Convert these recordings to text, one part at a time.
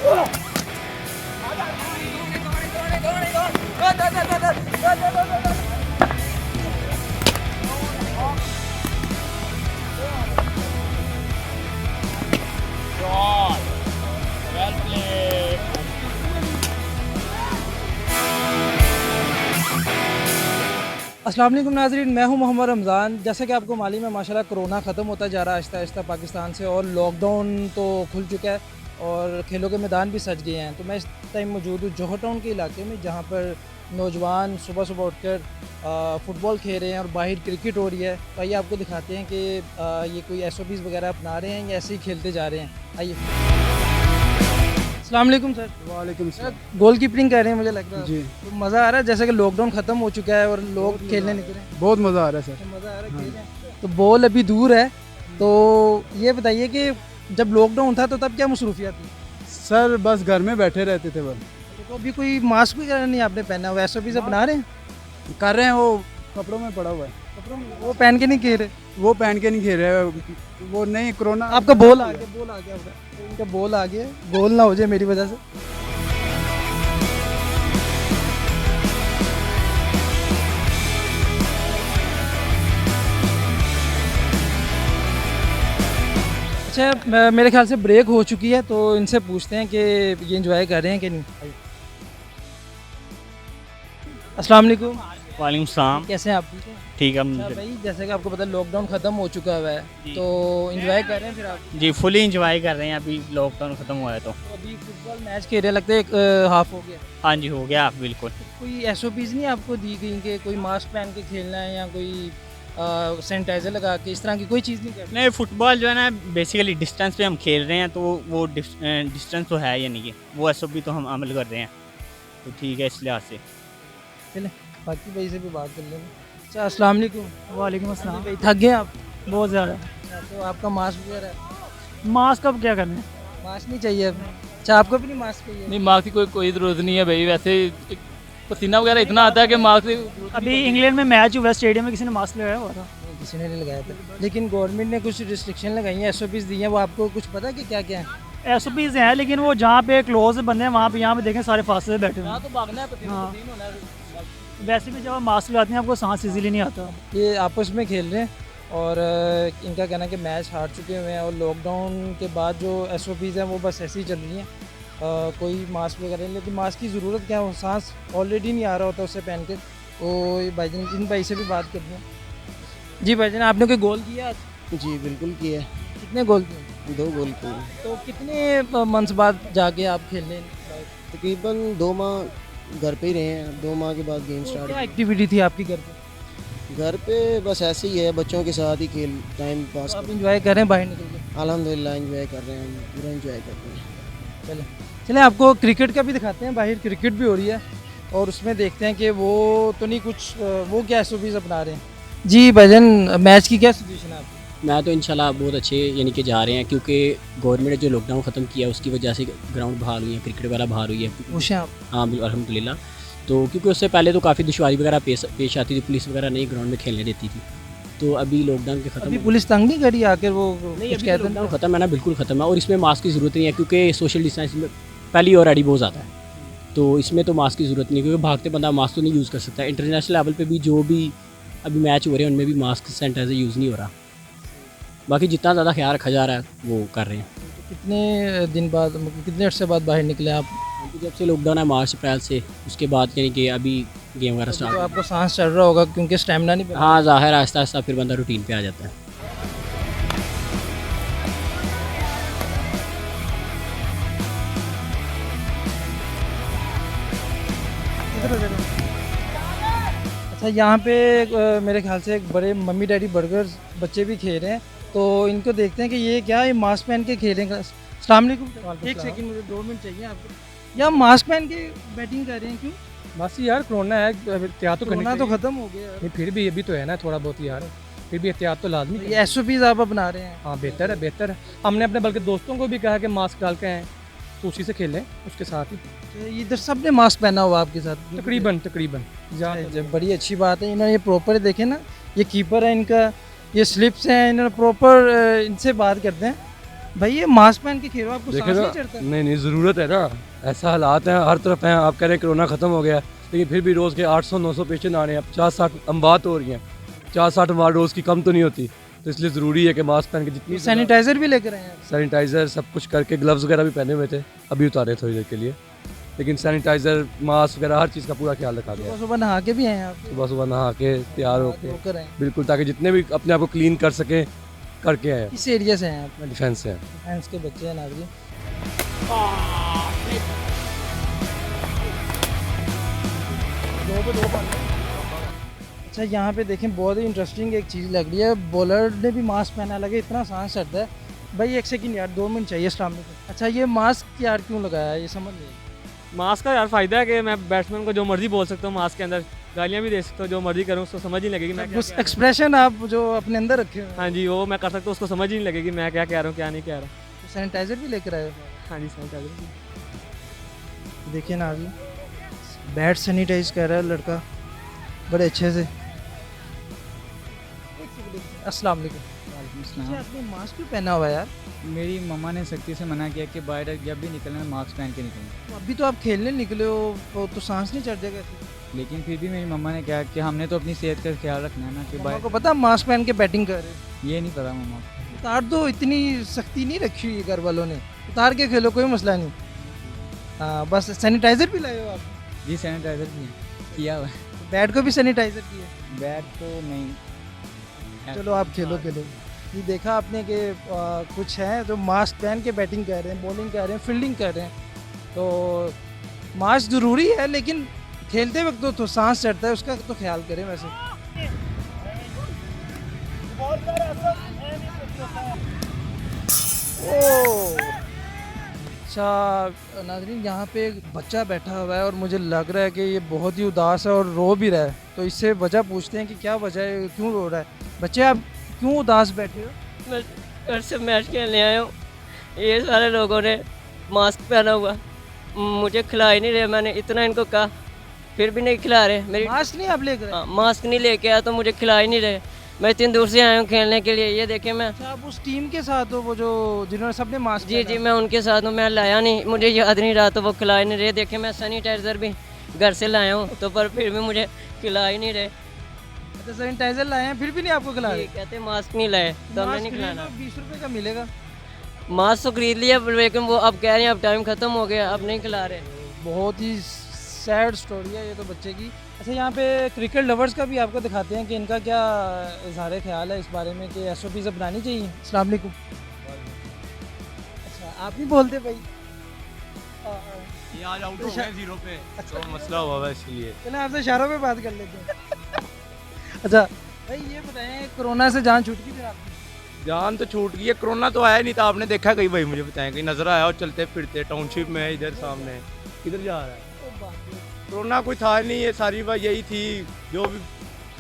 अस्सलाम वालेकुम नाज़रीन, मैं हूं मोहम्मद रमज़ान। जैसे कि आपको मालूम है माशाल्लाह कोरोना ख़त्म होता जा रहा है आहिस्ता आहिस्ता पाकिस्तान से, और लॉकडाउन तो खुल चुका है और खेलों के मैदान भी सज गए हैं। तो मैं इस टाइम मौजूद हूँ जौहर टाउन के इलाके में, जहाँ पर नौजवान सुबह सुबह उठकर फ़ुटबॉल खेल रहे हैं और बाहर क्रिकेट हो रही है। तो आइए आपको दिखाते हैं कि ये कोई SOPs वगैरह अपना रहे हैं या ऐसे ही खेलते जा रहे हैं। आइए। अस्सलाम वालेकुम सर। वालेकुम सर गोल कीपिंग कर रहे हैं मुझे लग रहा है। जी। तो मज़ा आ रहा है, जैसे कि लॉकडाउन ख़त्म हो चुका है और लोग खेलने निकले हैं। बहुत मज़ा आ रहा है सर। तो मज़ा आ रहा है, खेल रहे हैं। तो बॉल अभी दूर है, तो ये बताइए कि जब लॉकडाउन था तो तब क्या मसरूफियात थी? सर बस घर में बैठे रहते थे बस। तो अभी कोई मास्क वगैरह नहीं आपने पहना हुआ, SOP से बना रहे हैं? कर रहे हैं, वो कपड़ों में पड़ा हुआ है। वो पहन के नहीं खेल रहे? वो पहन के नहीं खेल रहे, वो नहीं कोरोना। आपका बॉल आ गया, बॉल आ गया होगा। इनका बॉल आ गया, गोल ना हो जाए मेरी वजह से। अच्छा, मेरे ख्याल से ब्रेक हो चुकी है, तो इनसे पूछते हैं कि ये एंजॉय कर रहे हैं कि नहीं। अस्सलाम वालेकुम। वालेकुम सलाम। कैसे हैं आप? ठीक है। ठीक है अच्छा भाई, जैसे कि आपको पता है लॉकडाउन ख़त्म हो चुका हुआ है, तो एंजॉय कर रहे हैं फिर आप? जी फुली इंजॉय कर रहे हैं, अभी लॉकडाउन ख़त्म हुआ है तो अभी फुटबॉल मैच खेल रहे, लगता है एक हाफ हो गया। हाँ जी हो गया बिल्कुल। कोई SOPs नहीं आपको दी गई कि कोई मास्क पहन के खेलना है या कोई सैनिटाइज़र लगा के, इस तरह की कोई चीज़ नहीं करनी? नहीं फुटबॉल जो है ना बेसिकली डिस्टेंस पे हम खेल रहे हैं, तो वो डिस्टेंस तो है यानी कि वो SOP तो हम अमल कर रहे हैं, तो ठीक है इस लिहाज से। चले बाकी भाई से भी बात कर लेंगे। अच्छा, अस्सलाम वालेकुम। वालेकुम अस्सलाम। भाई थक गए आप? बहुत ज़्यादा। अच्छा, तो आपका मास्क वगैरह है? मास्क अब क्या करना है? मास्क नहीं चाहिए अब? अच्छा, आपको भी नहीं मास्क चाहिए? नहीं मास्क की कोई ज़रूरत नहीं है भाई, वैसे पसीना वगैरह इतना आता है कि मास्क अभी इंग्लैंड में मैच हुआ, स्टेडियम में किसी ने मास्क लगाया हुआ था। नहीं, किसी ने नहीं लगाया था, लेकिन गवर्नमेंट ने कुछ रिस्ट्रिक्शन लगाई हैं, SOPs दी हैं। वो आपको कुछ पता है कि क्या क्या है? SOPs हैं, लेकिन वो जहाँ पे क्लोज बंदे हैं वहाँ पे, यहाँ पे देखें सारे फासले से बैठे हुए हैं। तो भागना है, हाँ। वैसे भी जब आप मास्क लगाते हैं आपको सांस इजीली नहीं आता। ये आपस में खेल रहे हैं और इनका कहना है कि मैच हार चुके हुए हैं, और लॉकडाउन के बाद जो SOPs हैं वो बस ऐसी ही चल रही हैं। कोई मास्क वगैरह नहीं, लेकिन मास्क की ज़रूरत क्या है, सांस ऑलरेडी नहीं आ रहा होता उससे पहन के। तो ये भाईजान, इन भाई से भी बात करते हैं। जी भाईजान, आपने कोई गोल किया आज? जी बिल्कुल किया। कितने गोल किए? 2 गोल किए। तो कितने मंथ्स बाद जाके आप खेलने? तकरीबन 2 माह घर पे ही रहे हैं। 2 माह के बाद गेम तो स्टार्ट क्या एक्टिविटी थी आपकी घर पे? घर पे बस ऐसे ही है, बच्चों के साथ ही खेल टाइम पास तो आप इंजॉय कर रहे हैं बाहर निकल के? अल्हम्दुलिल्लाह एंजॉय कर रहे हैं, पूरा एंजॉय कर रहे हैं। चले चले आपको क्रिकेट का भी दिखाते हैं। बाहर क्रिकेट भी हो रही है और उसमें देखते हैं कि वो तो नहीं कुछ, वो क्या SOPs अपना रहे हैं। जी भाईजान, मैच की क्या सिचुएशन है आपकी? मैं तो इंशाल्लाह बहुत अच्छे यानी कि जा रहे हैं, क्योंकि गवर्नमेंट ने जो लॉकडाउन ख़त्म किया उसकी वजह से ग्राउंड बहाल हुई है, क्रिकेट वगैरह बहाल हुई है। खुश हैं आप? हाँ बिल्कुल अल्हम्दुलिल्लाह। तो क्योंकि उससे पहले तो काफ़ी दुश्वारी वगैरह पेश आती थी, पुलिस वगैरह नहीं ग्राउंड में खेलने देती थी। तो अभी लॉकडाउन के ख़त्म, अभी पुलिस तंग नहीं करी आकर? वो नहीं कुछ अभी कहते लॉकडाउन हैं? ख़त्म है ना, बिल्कुल ख़त्म है, और इसमें मास्क की ज़रूरत नहीं है, क्योंकि सोशल डिस्टेंस में पहली ऑलरेडी बहुत ज़्यादा है, तो इसमें तो मास्क की ज़रूरत नहीं है, क्योंकि भागते बंदा मास्क तो नहीं यूज़ कर सकता। इंटरनेशनल लेवल पे भी जो भी अभी मैच हो रहे हैं उनमें भी मास्क सैनिटाइजर यूज़ नहीं हो रहा। बाकी जितना ज़्यादा ख्याल रखा जा रहा है वो कर रहे हैं। तो कितने दिन बाद, मतलब कितने अर्से बाद बाहर निकले आप? जब से लॉकडाउन है मार्च अप्रैल से, उसके बाद यानी कि अभी गेम वगैरह तो स्टार्ट। आपको सांस चढ़ रहा होगा क्योंकि स्टेमिना नहीं बना। हाँ ज़ाहिर है, आहिस्ता आहिस्ता फिर बंदा रूटीन पे आ जाता है। अच्छा, यहाँ पे मेरे ख्याल से एक बड़े मम्मी डैडी बर्गर्स बच्चे भी खेल रहे हैं, तो इनको देखते हैं कि ये क्या, ये मास्क पहन के खेलेंगे। अस्सलाम वालेकुम। एक सेकंड, मुझे 2 मिनट चाहिए आपको। या मास्क पहन के बैटिंग कर रहे हैं, क्यों? बस यार कोरोना है, एहतियात तो करनी कोरोना तो चाहिए। ख़त्म हो गया। नहीं फिर भी अभी तो है ना थोड़ा बहुत यार, फिर भी एहतियात तो लाजमी ये SOPs आप अपना रहे हैं? हाँ बेहतर है, बेहतर है। हमने अपने बल्कि दोस्तों को भी कहा कि मास्क डाल के आएँ, तो उसी से खेलें उसके साथ ही। तो इधर सब ने मास्क पहना हुआ आपके साथ? तकरीबन जब बड़ी अच्छी बात है। इन्होंने ये प्रॉपर देखे ना, ये कीपर है इनका, ये स्लिप्स हैं, इन्होंने प्रॉपर इनसे बात करते हैं। भाई ये मास्क पहन के खेलो, आपको देखे सांस ना, नहीं चढ़ता? नहीं ज़रूरत है ना, ऐसा हालात हैं हर तरफ हैं। आप कह रहे हैं कोरोना ख़त्म हो गया, लेकिन फिर भी रोज़ के 800-900 पेशेंट आ रहे हैं, 50-60 अमवात हो रही हैं, 50-60 अमवात रोज़ की कम तो नहीं होती। तो इसलिए ज़रूरी है कि मास्क पहन के जितनी सैनिटाइजर भी लेकर आए हैं? सैनिटाइज़र सब कुछ करके, ग्लव्स वगैरह भी पहने हुए थे, अभी उतारे थोड़ी देर के लिए, लेकिन सैनिटाइज़र मास्क वगैरह हर चीज़ का पूरा ख्याल रखा गया सुबह है। सुबह नहा के भी आए हैं आप? सुबह सुबह नहा के तैयार होके होकर आए हैं। बिल्कुल, ताकि जितने भी अपने आप को क्लीन कर सकें करके आए। किस एरिया से हैं आप? मैं डिफेंस से हैं। डिफेंस के बच्चे हैं नाज़रीन। अच्छा यहाँ पे देखें, बहुत ही इंटरेस्टिंग एक चीज़ लग रही है, बॉलर ने भी मास्क पहना, लगे इतना सांस चढ़ता है। भाई एक सेकंड यार, 2 मिनट चाहिए। अस्सलाम वालेकुम। अच्छा ये मास्क यार क्यों लगाया है, ये समझ नहीं आई। मास्क का यार फ़ायदा है कि मैं बैट्समैन को जो मर्जी बोल सकता हूँ, मास्क के अंदर गालियाँ भी दे सकता हूँ, जो मर्जी करूँ उसको समझ ही लगेगी मैं क्या उस कह रहा एक्सप्रेशन आप जो अपने अंदर रखे हुए हूँ। हैं। हाँ जी, वो मैं कर सकता हूँ, उसको समझ ही नहीं लगेगी मैं क्या कह रहा हूँ क्या नहीं कह रहा। सैनिटाइजर भी लेकर आए हो? हाँ जी, सैनिटाइजर। देखिए ना अभी बैट सैनिटाइज कर रहा है लड़का बड़े अच्छे से। अस्सलाम वालेकुम। अच्छा, आपने मास्क क्यों पहना हुआ है यार? मेरी मम्मा ने सख्ती से मना किया कि बाहर जब भी निकलना है मास्क पहन के निकलना। तो अभी तो आप खेलने निकले हो तो सांस नहीं चढ़ जाएगा ऐसे? लेकिन फिर भी मेरी मम्मा ने कहा कि हमने तो अपनी सेहत का ख्याल रखना है ना कि मम्मा बाहर। को पता मास्क पहन के बैटिंग कर रहे हो? ये नहीं पता मम्मा को। उतार दो, इतनी सख्ती नहीं रखी हुई है घर वालों ने, उतार के खेलो, कोई मसला नहीं। हाँ बस सैनिटाइजर भी लाए हो आप? जी सैनिटाइजर भी है, किया हुआ है। बैट को भी सैनिटाइजर किया? बैट तो नहीं। चलो आप खेलो। ये देखा आपने कि कुछ हैं जो मास्क पहन के बैटिंग कर रहे हैं, बॉलिंग कर रहे हैं, फील्डिंग कर रहे हैं। तो मास्क ज़रूरी है, लेकिन खेलते वक्त तो सांस चढ़ता है, उसका तो ख्याल करें वैसे। अच्छा नाज़रीन, यहाँ पे एक बच्चा बैठा हुआ है और मुझे लग रहा है कि ये बहुत ही उदास है और रो भी रहा है। तो इससे वजह पूछते हैं कि क्या वजह है, क्यों रो रहा है बच्चे, आप क्यों उदास बैठे हो? मैं घर से मैच खेलने आया हूँ, ये सारे लोगों ने मास्क पहना हुआ, मुझे खिला ही नहीं रहे। मैंने इतना इनको कहा फिर भी नहीं खिला रहे। मेरी मास्क नहीं आप लेकर? हाँ, मास्क नहीं लेके आया तो मुझे खिला ही नहीं रहे। मैं इतनी दूर से आया हूँ खेलने के लिए। ये देखें मैं। अच्छा, आप उस टीम के साथ हो वो जो जिन्होंने सबने मास्क? जी मैं उनके साथ हूँ। मैं लाया नहीं, मुझे याद नहीं रहा तो वो खिला ही नहीं रहे। देखें मैं सैनिटाइज़र भी घर से लाया हूँ तो पर फिर भी मुझे खिला ही नहीं रहे। अच्छा, सैनिटाइजर लाए हैं फिर भी नहीं आपको खिला रहे? कहते मास्क नहीं लाए तो हमने नहीं खिलाना। 20 रुपये का मिलेगा मास्क तो खरीद लिया, लेकिन वो अब कह रहे हैं अब टाइम ख़त्म हो गया, अब नहीं खिला रहे। बहुत ही सैड स्टोरी है ये तो बच्चे की। अच्छा, यहाँ पे क्रिकेट लवर्स का भी आपको दिखाते हैं कि इनका क्या इजहार ख्याल है इस बारे में कि SOP सब बनानी चाहिए। अस्सलाम वालेकुम। अच्छा, आप नहीं बोलते भाई? ये आज आउट हो गए 0 पे। अच्छा, तो मसला हुआ है इसलिए। चलो आपसे इशारों पे बात कर लेते हैं। अच्छा भाई ये बताएं, कोरोना से जान छूट गई फिर आपकी? जान तो छूट गई है, कोरोना तो आया नहीं था। आपने देखा कहीं भाई, मुझे बताएं कहीं नजर आया हो चलते फिरते टाउनशिप में इधर सामने? किधर जा रहा है? कोरोना कोई था नहीं, ये सारी बात यही थी जो भी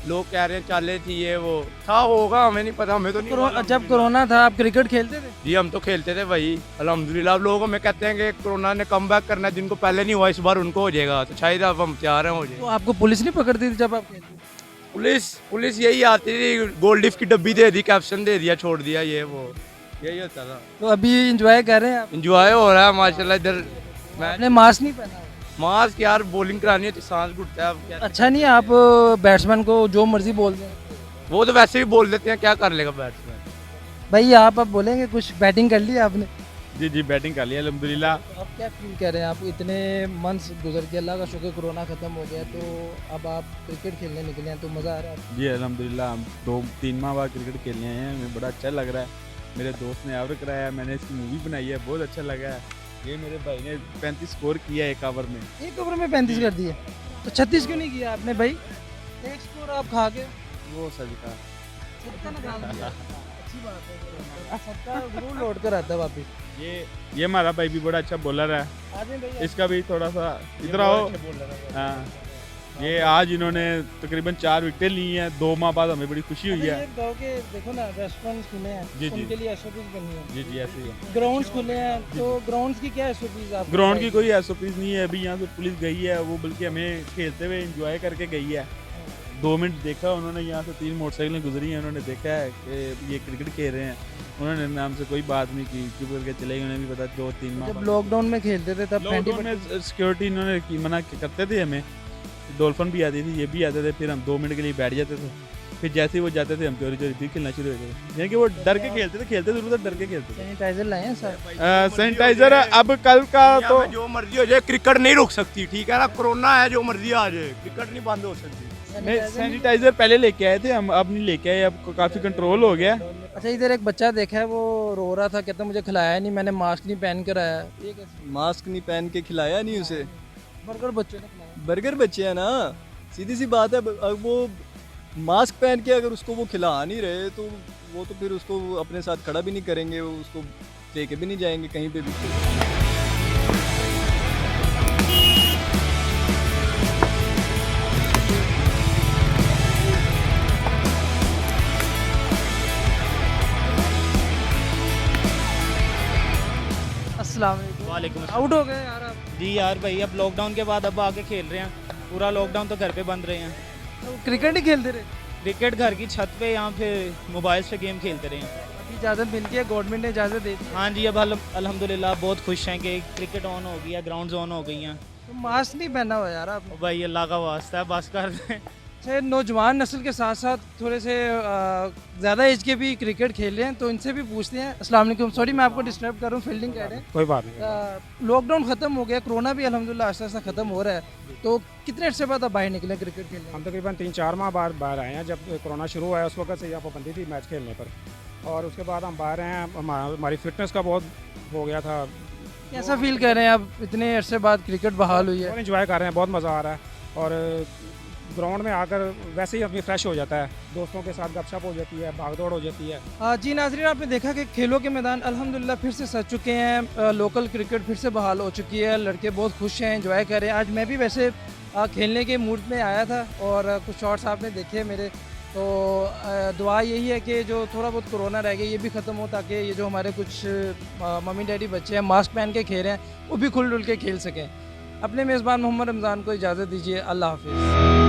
लोग कह रहे हैं चाले थी, ये वो था होगा, हमें नहीं पता, हमें तो नहीं। जब कोरोना था आप क्रिकेट खेलते थे? जी हम तो खेलते थे भाई, अल्हम्दुलिल्लाह। अब लोग हमें कहते हैं कि कोरोना ने कम बैक करना है, जिनको पहले नहीं हुआ इस बार उनको हो जाएगा, तो शायद अब हम चाह रहे हैं हो जाए। तो आपको पुलिस नहीं पकड़ती थी जब आप खेलते? पुलिस यही आती थी, गोल्ड लिफ की डब्बी दे दी, कैप्शन दे दिया, छोड़ दिया, ये वो यही होता था। तो अभी इंजॉय कर रहे हैं आप? इंजॉय हो रहा है माशाल्लाह। इधर आपने मास्क नहीं पहना? मास्क यार बॉलिंग करानी है तो सांस घुटता है। अब क्या अच्छा नहीं, आप बैट्समैन को जो मर्जी बोल दें? वो तो वैसे भी बोल देते हैं, क्या कर लेगा बैट्समैन। भाई आप अब बोलेंगे कुछ? बैटिंग कर ली आपने? जी आप कर लिया अल्हम्दुलिल्लाह। आप क्या फील कर रहे हैं? आप इतने मंथ्स गुजर के, अल्लाह का शुक्र कोरोना ख़त्म हो गया, तो अब आप क्रिकेट खेलने निकले हैं तो मज़ा आ रहा है? जी अल्हम्दुलिल्लाह, हम 2-3 माह बाद क्रिकेट खेलने आए हैं, हमें बड़ा अच्छा लग रहा है। मेरे दोस्त ने आवर कराया, मैंने इसकी मूवी बनाई है, बहुत अच्छा लगा है। ये मेरे भाई ने 35 स्कोर किया है 1 ओवर में। 1 ओवर में 35 कर दिए, तो 36 क्यों नहीं किया आपने भाई? एक स्कोर आप खा के वो सच का अच्छी बात है, सबका जरूर लौट कर आता है वापस। ये हमारा भाई भी बड़ा अच्छा बॉलर है, इसका भी थोड़ा सा इधर आओ। हाँ, ये आज इन्होंने तकरीबन 4 विकेटें ली हैं 2 माह बाद, हमें बड़ी खुशी हुई है। गाँव के देखो ना रेस्टोरेंट्स खुले हैं, जी उनके लिए SOPs बनी है। जी ऐसे ही है। ग्राउंड्स खुले हैं, तो ग्राउंड्स की क्या SOPs आप? ग्राउंड की कोई SOPs नहीं है अभी। यहाँ से पुलिस गई है, वो बल्कि हमें खेलते हुए एंजॉय करके गई है। 2 मिनट देखा उन्होंने, यहाँ से 3 मोटरसाइकिलें गुजरी हैं, उन्होंने देखा है कि ये क्रिकेट खेल रहे हैं, उन्होंने नाम से कोई बात नहीं की, चुप करके चले गए। उन्हें भी पता 2-3 माह जब लॉकडाउन में खेलते थे तब लॉकडाउन में सिक्योरिटी इन्होंने मना करते थे हमें। डॉल्फिन भी आती थी, ये भी आते थे, फिर हम 2 मिनट के लिए बैठ जाते थे, फिर जैसे ही वो जाते थे हम चोरी चोरी फिर खेलना शुरू हो जाते थे। यानी कि वो डर के खेलते थे, खेलते जरूर था, डर के खेलते थे। सैनिटाइजर लाए हैं सर? सैनिटाइजर अब कल का तो जो मर्जी हो जाए, क्रिकेट नहीं रुक सकती, ठीक है ना। कोरोना है, जो मर्जी आ जाए, क्रिकेट नहीं बंद हो सकती। सैनिटाइजर पहले लेके आए थे हम, अब नहीं लेके आए, अब काफ़ी कंट्रोल हो गया। अच्छा, इधर एक बच्चा देखा है, वो रो रहा था, कहता मुझे खिलाया नहीं, मैंने मास्क नहीं पहन कर आया। ये कैसे? मास्क नहीं पहन के खिलाया नहीं उसे? बर्गर बच्चे ने खिलाया। बर्गर बच्चे हैं ना, सीधी सी बात है। अब वो मास्क पहन के अगर उसको वो खिला नहीं रहे तो वो तो फिर उसको अपने साथ खड़ा भी नहीं करेंगे, वो उसको लेके भी नहीं जाएंगे कहीं पे भी। वालेकुम आउट हो गए यार आप? जी यार भाई, अब लॉकडाउन के बाद अब आके खेल रहे हैं। पूरा लॉकडाउन तो घर पे बंद रहे हैं। तो क्रिकेट ही खेलते रहे? क्रिकेट घर की छत पे यहाँ पे मोबाइल से गेम खेलते रहे हैं। अभी इजाज़त मिल गई है, गवर्नमेंट ने इजाज़त दे दी? हाँ जी, अब अल्हम्दुलिल्लाह बहुत खुश हैं कि क्रिकेट ऑन हो गया, ग्राउंड ऑन हो गई हैं। तो मास्क नहीं पहना हुआ यार आप? भाई अल्लाह का वास्ता है, बस कर दें। अच्छा, नौजवान नस्ल के साथ साथ थोड़े से ज़्यादा एज के भी क्रिकेट खेल रहे हैं, तो इनसे भी पूछते हैं। अस्सलाम वालेकुम, सॉरी मैं आपको डिस्टर्ब कर रहा हूँ, फील्डिंग कर रहे हैं। कोई बात नहीं। लॉकडाउन ख़त्म हो गया, कोरोना भी अल्हम्दुलिल्लाह आस्ता आस्ता ख़त्म हो रहा है, तो कितने अर्से बाद आप बाहर निकले क्रिकेट खेलने? हम तकरीबन 3-4 माह बाद बाहर आए हैं। जब कोरोना शुरू हुआ है उस वक्त से यहाँ पाबंदी थी मैच खेलने पर, और उसके बाद हम बाहर हैं। हमारी फिटनेस का बहुत हो गया था। कैसा फील कर रहे हैं आप, इतने अरसे बाद क्रिकेट बहाल हुई है? और एंजॉय कर रहे हैं, बहुत मज़ा आ रहा है। और ग्राउंड में आकर वैसे ही आदमी फ्रेश हो जाता है, दोस्तों के साथ गपशप हो जाती है, भागदौड़ हो जाती है। जी नाज़रीन, आपने देखा कि खेलों के मैदान अल्हम्दुलिल्लाह फिर से सज चुके हैं, लोकल क्रिकेट फिर से बहाल हो चुकी है, लड़के बहुत खुश हैं, एंजॉय कर रहे हैं। आज मैं भी वैसे खेलने के मूड में आया था और कुछ शॉट्स आपने देखे मेरे, तो दुआ यही है कि जो थोड़ा बहुत कोरोना रह गया ये भी ख़त्म हो, ताकि ये जो हमारे कुछ मम्मी डैडी बच्चे हैं मास्क पहन के खेल रहे हैं वो भी खुल डुल के खेल सकें। अपने मेज़बान मोहम्मद रमज़ान को इजाज़त दीजिए। अल्लाह हाफिज़।